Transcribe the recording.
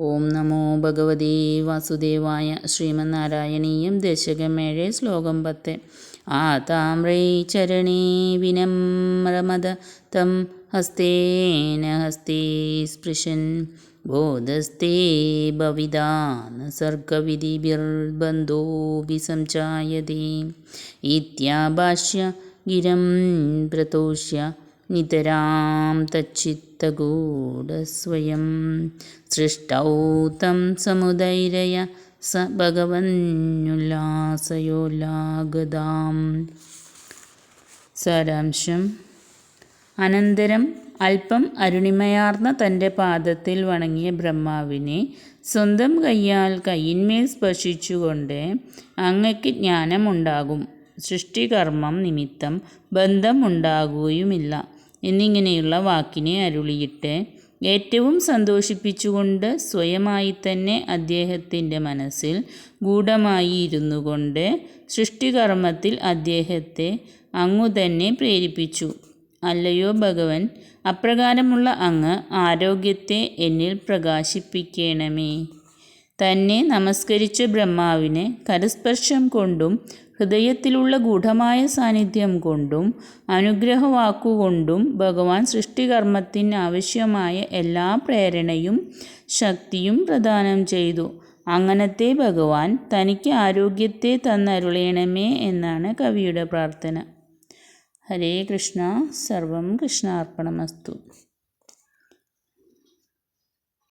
ഓം നമോ ഭഗവതേ വാസുദേവായ. ശ്രീമന്നാരായണീയം ദശകം 7 ശ്ലോകം 10. ആതാമ്രൈ ചരണേ വിനമ്രമദ തം ഹസ്തേന ഹസ്തേ സ്പൃശൻ ബോധസ്തേ ഭവിതാന സർഗവിധിഭിർബന്ധോऽപി സംജായതേ ഇത്യാഭാഷ്യ ഗിരം പ്രതോഷ്യ നിതരാം തച്ചിത്തഗൂഢസ്വയം സൃഷ്ടൗ തം സമുദൈരയ സ ഭഗവന്നുല്ലാസയോല്ലാഗതാം. സാരാംശം. അനന്തരം അല്പം അരുണിമയാർന്ന തൻ്റെ പാദത്തിൽ വണങ്ങിയ ബ്രഹ്മാവിനെ സ്വന്തം കയ്യാൽ കയ്യിന്മേൽ സ്പർശിച്ചുകൊണ്ട് അങ്ങയ്ക്ക് ജ്ഞാനമുണ്ടാകും, സൃഷ്ടികർമ്മം നിമിത്തം ബന്ധം ഉണ്ടാകുകയുമില്ല എന്നിങ്ങനെയുള്ള വാക്കിനെ അരുളിയിട്ട് ഏറ്റവും സന്തോഷിപ്പിച്ചുകൊണ്ട് സ്വയമായി തന്നെ അദ്ദേഹത്തിൻ്റെ മനസ്സിൽ ഗൂഢമായി ഇരുന്നു കൊണ്ട് സൃഷ്ടികർമ്മത്തിൽ അദ്ദേഹത്തെ അങ്ങുതന്നെ പ്രേരിപ്പിച്ചു. അല്ലയോ ഭഗവൻ, അപ്രകാരമുള്ള അങ്ങ് ആരോഗ്യത്തെ എന്നിൽ പ്രകാശിപ്പിക്കണമേ. തന്നെ നമസ്കരിച്ച ബ്രഹ്മാവിനെ കരസ്പർശം കൊണ്ടും ഹൃദയത്തിലുള്ള ഗൂഢമായ സാന്നിധ്യം കൊണ്ടും അനുഗ്രഹവാക്കുകൊണ്ടും ഭഗവാൻ സൃഷ്ടികർമ്മത്തിന് ആവശ്യമായ എല്ലാ പ്രേരണയും ശക്തിയും പ്രദാനം ചെയ്തു. അങ്ങനത്തെ ഭഗവാൻ തനിക്ക് ആരോഗ്യത്തെ തന്നരുളേണമേ എന്നാണ് കവിയുടെ പ്രാർത്ഥന. ഹരേ കൃഷ്ണ. സർവം കൃഷ്ണാർപ്പണമസ്തു.